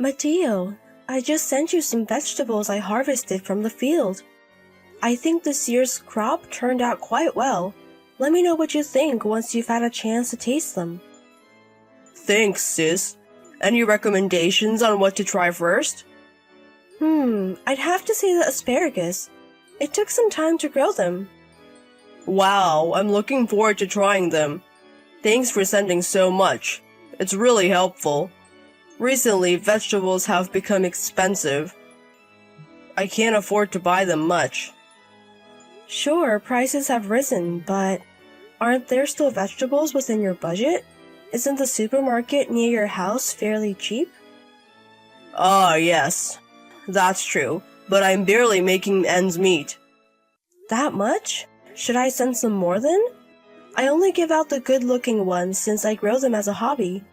Mateo, I just sent you some vegetables I harvested from the field. I think this year's crop turned out quite well. Let me know what you think once you've had a chance to taste them. Thanks, sis. Any recommendations on what to try first? I'd have to say the asparagus. It took some time to grow them. Wow, I'm looking forward to trying them. Thanks for sending so much. It's really helpful. Recently, vegetables have become expensive. I can't afford to buy them much. Sure, prices have risen, but aren't there still vegetables within your budget? Isn't the supermarket near your house fairly cheap? Ah, yes. That's true, but I'm barely making ends meet. That much? Should I send some more then? I only give out the good-looking ones since I grow them as a hobby.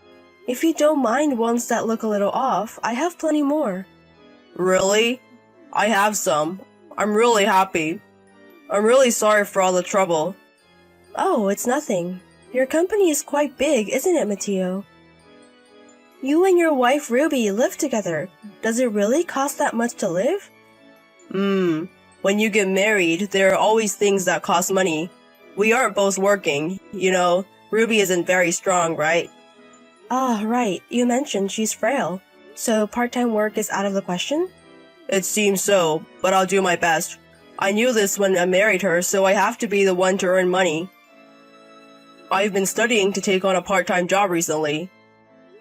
If you don't mind ones that look a little off, I have plenty more. Really? I have some. I'm really happy. I'm really sorry for all the trouble. Oh, it's nothing. Your company is quite big, isn't it, Mateo? You and your wife Ruby live together. Does it really cost that much to live? When you get married, there are always things that cost money. We aren't both working, Ruby isn't very strong, right? Ah, right. You mentioned she's frail. So part-time work is out of the question? It seems so, but I'll do my best. I knew this when I married her, so I have to be the one to earn money. I've been studying to take on a part-time job recently.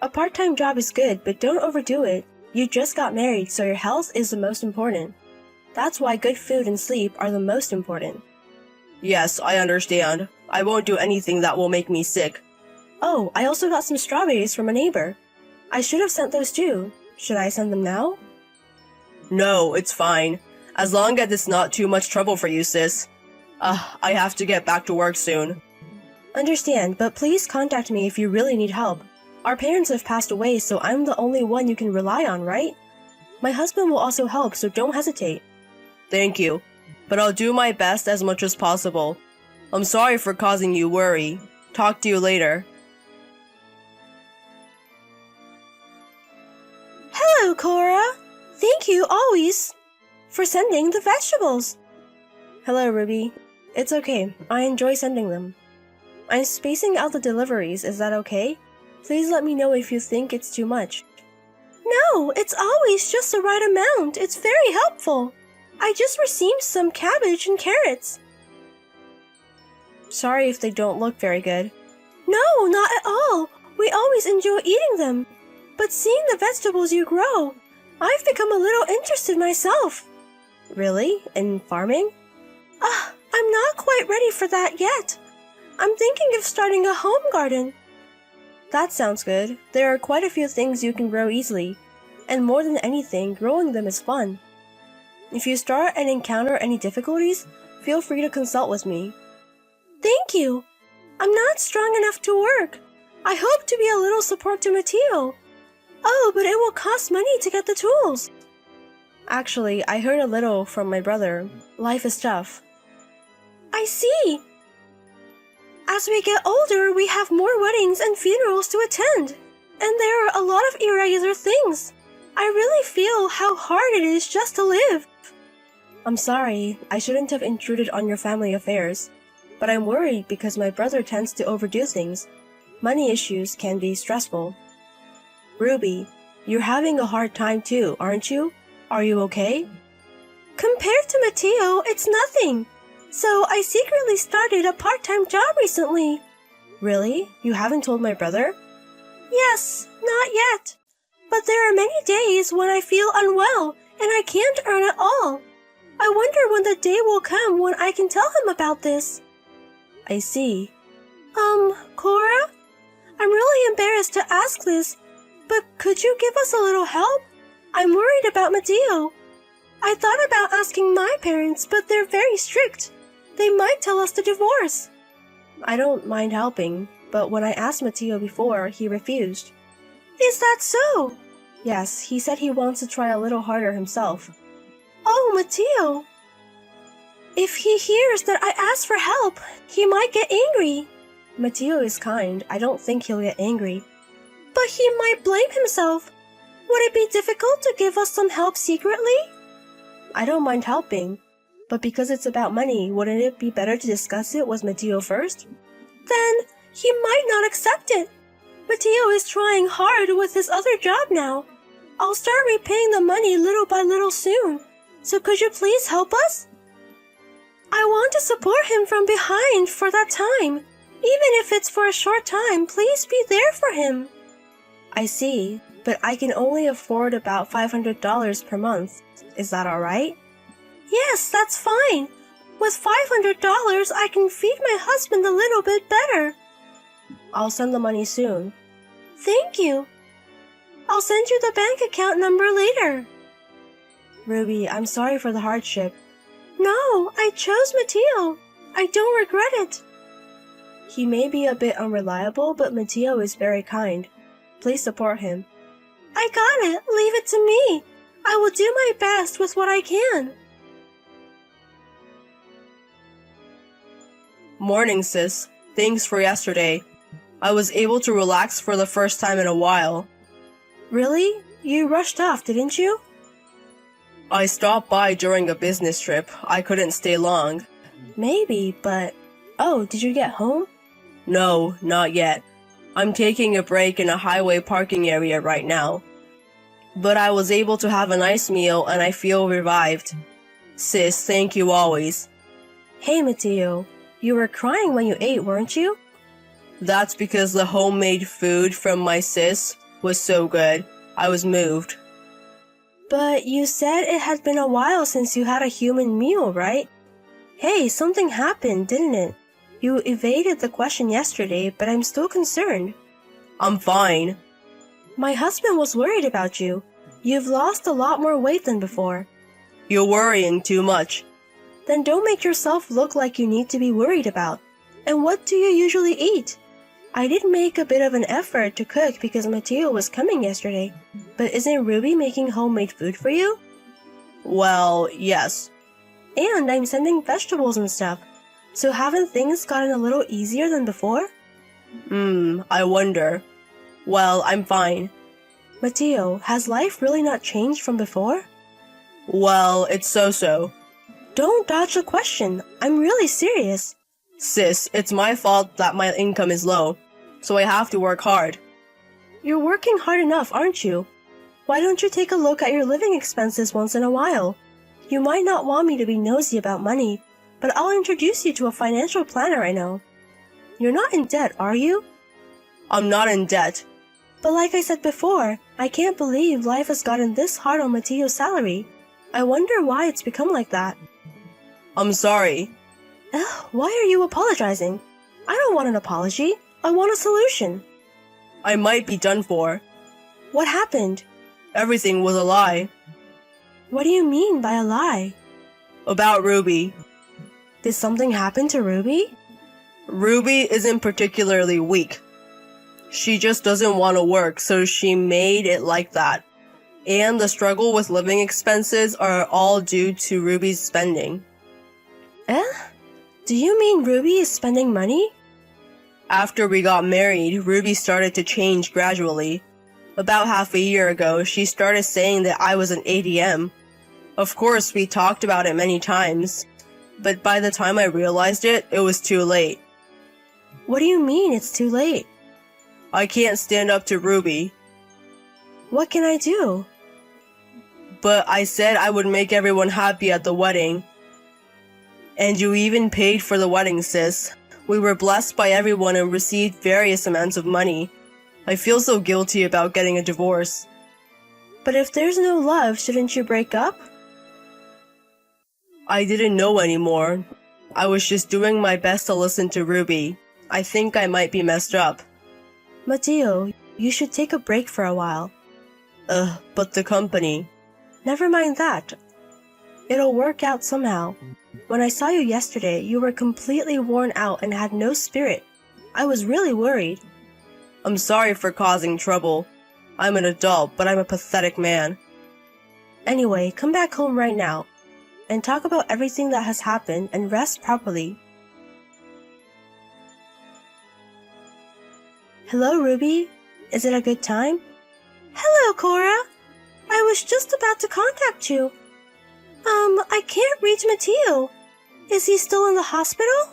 A part-time job is good, but don't overdo it. You just got married, so your health is the most important. That's why good food and sleep are the most important. Yes, I understand. I won't do anything that will make me sick. Oh, I also got some strawberries from a neighbor. I should have sent those too. Should I send them now? No, it's fine. As long as it's not too much trouble for you, sis. I have to get back to work soon. Understand, but please contact me if you really need help. Our parents have passed away, so I'm the only one you can rely on, right? My husband will also help, so don't hesitate. Thank you, but I'll do my best as much as possible. I'm sorry for causing you worry. Talk to you later. Hello, Cora! Thank you, always, for sending the vegetables. Hello, Ruby. It's okay. I enjoy sending them. I'm spacing out the deliveries, is that okay? Please let me know if you think it's too much. No, it's always just the right amount. It's very helpful. I just received some cabbage and carrots. Sorry if they don't look very good. No, not at all. We always enjoy eating them. But seeing the vegetables you grow, I've become a little interested myself. Really? In farming? I'm not quite ready for that yet. I'm thinking of starting a home garden. That sounds good. There are quite a few things you can grow easily. And more than anything, growing them is fun. If you start and encounter any difficulties, feel free to consult with me. Thank you. I'm not strong enough to work. I hope to be a little support to Mateo. Oh, but it will cost money to get the tools. Actually, I heard a little from my brother. Life is tough. I see. As we get older, we have more weddings and funerals to attend. And there are a lot of irregular things. I really feel how hard it is just to live. I'm sorry, I shouldn't have intruded on your family affairs. But I'm worried because my brother tends to overdo things. Money issues can be stressful. Ruby, you're having a hard time too, aren't you? Are you okay? Compared to Mateo, it's nothing. So I secretly started a part-time job recently. Really? You haven't told my brother? Yes, not yet. But there are many days when I feel unwell and I can't earn at all. I wonder when the day will come when I can tell him about this. I see. Cora? I'm really embarrassed to ask this, but could you give us a little help? I'm worried about Mateo. I thought about asking my parents, but they're very strict. They might tell us to divorce. I don't mind helping, but when I asked Mateo before, he refused. Is that so? Yes, he said he wants to try a little harder himself. Oh, Mateo. If he hears that I asked for help, he might get angry. Mateo is kind. I don't think he'll get angry. But he might blame himself. What it be difficult to give us some help secretly? I don't mind helping, but because it's about money, wouldn't it be better to discuss it with Mateo first? Then he might not accept it. Mateo is trying hard with his other job now. I'll start repaying the money little by little soon. So could you please help us? I want to support him from behind for that time. Even if it's for a short time, please be there for him. I see, but I can only afford about $500 per month. Is that alright? Yes, that's fine. With $500, I can feed my husband a little bit better. I'll send the money soon. Thank you. I'll send you the bank account number later. Ruby, I'm sorry for the hardship. No, I chose Mateo. I don't regret it. He may be a bit unreliable, but Mateo is very kind. Please support him. I got it. Leave it to me. I will do my best with what I can. Morning, sis. Thanks for yesterday. I was able to relax for the first time in a while. Really? You rushed off, didn't you? I stopped by during a business trip. I couldn't stay long. Maybe, but... Oh, did you get home? No, not yet. I'm taking a break in a highway parking area right now. But I was able to have a nice meal and I feel revived. Sis, thank you always. Hey, Mateo. You were crying when you ate, weren't you? That's because the homemade food from my sis was so good. I was moved. But you said it had been a while since you had a human meal, right? Hey, something happened, didn't it? You evaded the question yesterday, but I'm still concerned. I'm fine. My husband was worried about you. You've lost a lot more weight than before. You're worrying too much. Then don't make yourself look like you need to be worried about. And what do you usually eat? I did make a bit of an effort to cook because Mateo was coming yesterday. But isn't Ruby making homemade food for you? Well, yes. And I'm sending vegetables and stuff. So haven't things gotten a little easier than before? I wonder. Well, I'm fine. Mateo, has life really not changed from before? Well, it's so-so. Don't dodge the question. I'm really serious. Sis, it's my fault that my income is low, so I have to work hard. You're working hard enough, aren't you? Why don't you take a look at your living expenses once in a while? You might not want me to be nosy about money, but I'll introduce you to a financial planner I know. You're not in debt, are you? I'm not in debt. But like I said before, I can't believe life has gotten this hard on Mateo's salary. I wonder why it's become like that. I'm sorry. Why are you apologizing? I don't want an apology. I want a solution. I might be done for. What happened? Everything was a lie. What do you mean by a lie? About Ruby. Did something happen to Ruby? Ruby isn't particularly weak. She just doesn't want to work, so she made it like that. And the struggle with living expenses are all due to Ruby's spending. Do you mean Ruby is spending money? After we got married, Ruby started to change gradually. About half a year ago, she started saying that I was an ATM. Of course, we talked about it many times, but by the time I realized it, it was too late. What do you mean it's too late? I can't stand up to Ruby. What can I do? But I said I would make everyone happy at the wedding. And you even paid for the wedding, sis. We were blessed by everyone and received various amounts of money. I feel so guilty about getting a divorce. But if there's no love, shouldn't you break up? I didn't know anymore. I was just doing my best to listen to Ruby. I think I might be messed up. Mateo, you should take a break for a while. But the company. Never mind that. It'll work out somehow. When I saw you yesterday, you were completely worn out and had no spirit. I was really worried. I'm sorry for causing trouble. I'm an adult, but I'm a pathetic man. Anyway, come back home right now and talk about everything that has happened and rest properly. Hello, Ruby. Is it a good time? Hello, Cora. was just about to contact you. I can't reach Mateo. Is he still in the hospital?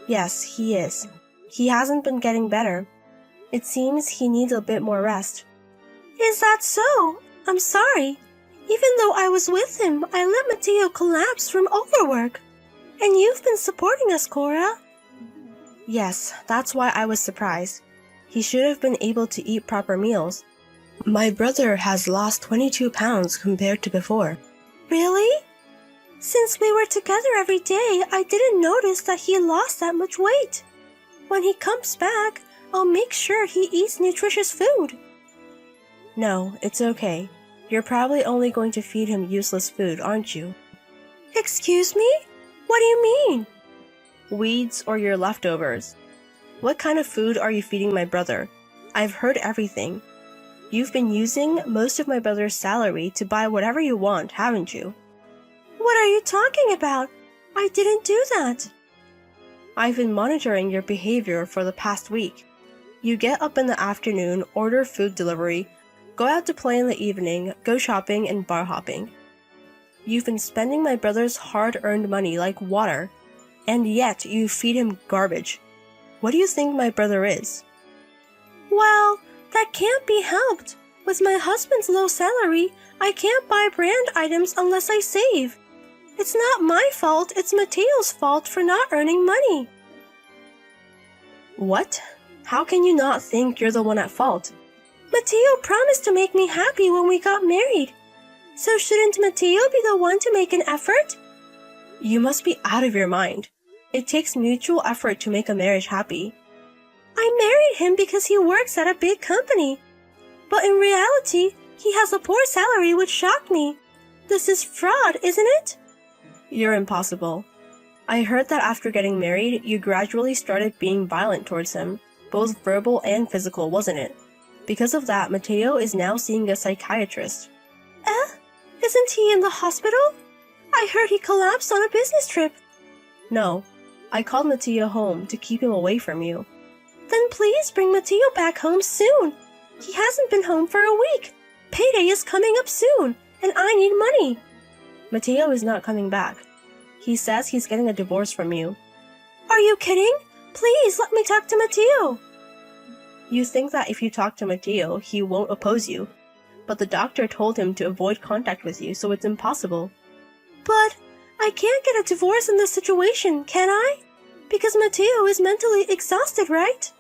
Yes, he is. He hasn't been getting better. It seems he needs a bit more rest. Is that so? I'm sorry. Even though I was with him, I let Mateo collapse from overwork. And you've been supporting us, Cora. Yes, that's why I was surprised. He should have been able to eat proper meals. My brother has lost 22 pounds compared to before. Really? Since we were together every day, I didn't notice that he lost that much weight. When he comes back, I'll make sure he eats nutritious food. No, it's okay. You're probably only going to feed him useless food, aren't you? Excuse me? What do you mean? Weeds or your leftovers. What kind of food are you feeding my brother? I've heard everything. You've been using most of my brother's salary to buy whatever you want, haven't you? What are you talking about? I didn't do that. I've been monitoring your behavior for the past week. You get up in the afternoon, order food delivery, go out to play in the evening, go shopping and bar hopping. You've been spending my brother's hard-earned money like water, and yet you feed him garbage. What do you think my brother is? Well, that can't be helped. With my husband's low salary, I can't buy brand items unless I save. It's not my fault, it's Mateo's fault for not earning money. What? How can you not think you're the one at fault? Mateo promised to make me happy when we got married. So shouldn't Mateo be the one to make an effort? You must be out of your mind. It takes mutual effort to make a marriage happy. I married him because he works at a big company. But in reality, he has a poor salary which shocked me. This is fraud, isn't it? You're impossible. I heard that after getting married, you gradually started being violent towards him, both verbal and physical, wasn't it? Because of that, Mateo is now seeing a psychiatrist. Isn't he in the hospital? I heard he collapsed on a business trip. No, I called Mateo home to keep him away from you. Then please bring Mateo back home soon. He hasn't been home for a week. Payday is coming up soon, and I need money. Mateo is not coming back. He says he's getting a divorce from you. Are you kidding? Please let me talk to Mateo. You think that if you talk to Mateo, he won't oppose you. But the doctor told him to avoid contact with you, so it's impossible. But I can't get a divorce in this situation, can I? Because Mateo is mentally exhausted, right?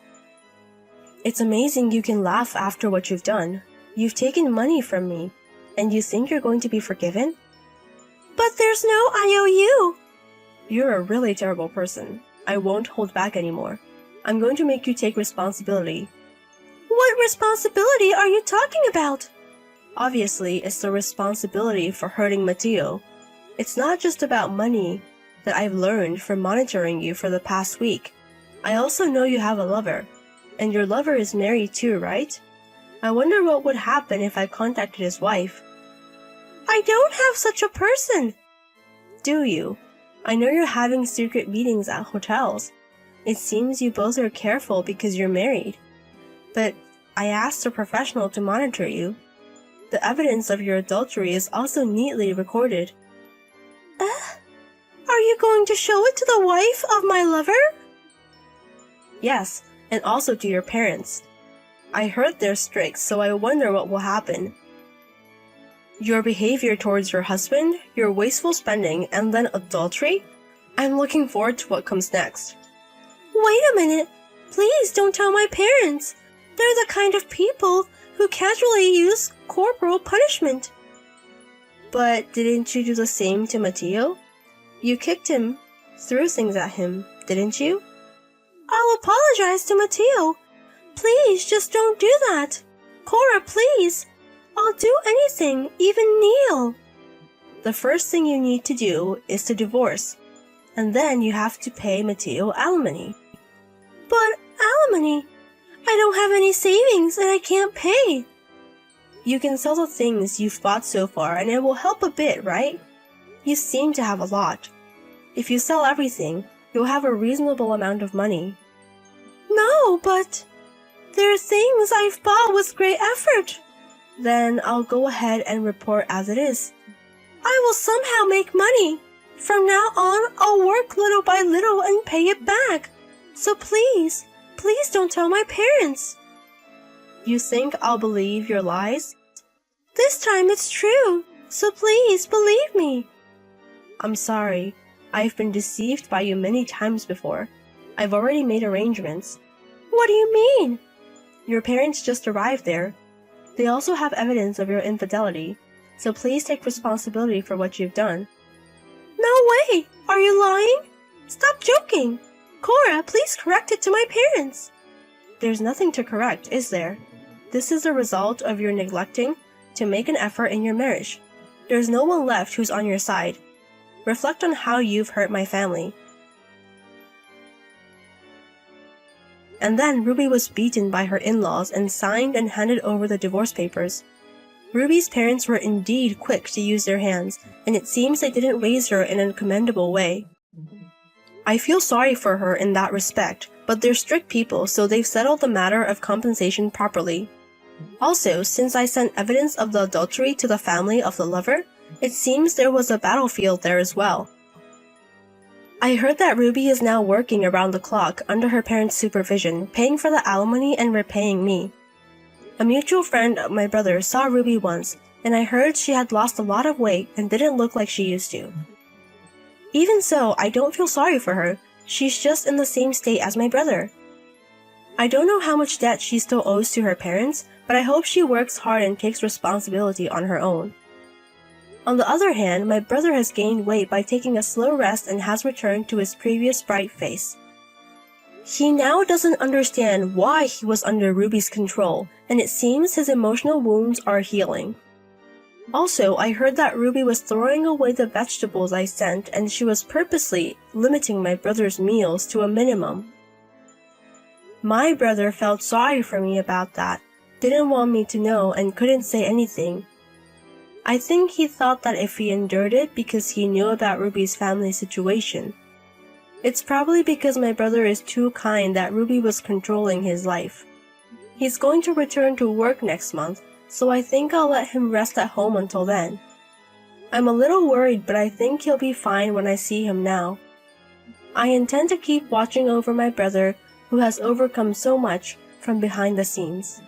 It's amazing you can laugh after what you've done. You've taken money from me, and you think you're going to be forgiven? But there's no IOU. You're a really terrible person. I won't hold back anymore. I'm going to make you take responsibility. What responsibility are you talking about? Obviously, it's the responsibility for hurting Mateo. It's not just about money that I've learned from monitoring you for the past week. I also know you have a lover, and your lover is married too, right? I wonder what would happen if I contacted his wife. I don't have such a person. Do you? I know you're having secret meetings at hotels. It seems you both are careful because you're married. But I asked a professional to monitor you. The evidence of your adultery is also neatly recorded. Are you going to show it to the wife of my lover? Yes, and also to your parents. I heard they're strict, so I wonder what will happen. Your behavior towards your husband, your wasteful spending, and then adultery? I'm looking forward to what comes next. Wait a minute. Please don't tell my parents. They're the kind of people who casually use corporal punishment. But didn't you do the same to Mateo? You kicked him, threw things at him, didn't you? I'll apologize to Mateo. Please, just don't do that. Cora, please. I'll do anything, even kneel. The first thing you need to do is to divorce, and then you have to pay Mateo alimony. But alimony? I don't have any savings and I can't pay. You can sell the things you've bought so far and it will help a bit, right? You seem to have a lot. If you sell everything, you'll have a reasonable amount of money. No, but there are things I've bought with great effort. Then I'll go ahead and report as it is. I will somehow make money. From now on, I'll work little by little and pay it back. So please don't tell my parents. You think I'll believe your lies? This time it's true, so please believe me. I'm sorry. I've been deceived by you many times before. I've already made arrangements. What do you mean? Your parents just arrived there. They also have evidence of your infidelity, so please take responsibility for what you've done. No way! Are you lying? Stop joking! Cora, please correct it to my parents. There's nothing to correct, is there? This is a result of your neglecting to make an effort in your marriage. There's no one left who's on your side. Reflect on how you've hurt my family. And then Ruby was beaten by her in-laws and signed and handed over the divorce papers. Ruby's parents were indeed quick to use their hands, and it seems they didn't raise her in a commendable way. I feel sorry for her in that respect, but they're strict people, so they've settled the matter of compensation properly. Also, since I sent evidence of the adultery to the family of the lover, it seems there was a battlefield there as well. I heard that Ruby is now working around the clock under her parents' supervision, paying for the alimony and repaying me. A mutual friend of my brother saw Ruby once, and I heard she had lost a lot of weight and didn't look like she used to. Even so, I don't feel sorry for her. She's just in the same state as my brother. I don't know how much debt she still owes to her parents, but I hope she works hard and takes responsibility on her own. On the other hand, my brother has gained weight by taking a slow rest and has returned to his previous bright face. He now doesn't understand why he was under Ruby's control, and it seems his emotional wounds are healing. Also, I heard that Ruby was throwing away the vegetables I sent, and she was purposely limiting my brother's meals to a minimum. My brother felt sorry for me about that, didn't want me to know, and couldn't say anything. I think he thought that if he endured it because he knew about Ruby's family situation. It's probably because my brother is too kind that Ruby was controlling his life. He's going to return to work next month, so I think I'll let him rest at home until then. I'm a little worried, but I think he'll be fine when I see him now. I intend to keep watching over my brother, who has overcome so much, from behind the scenes.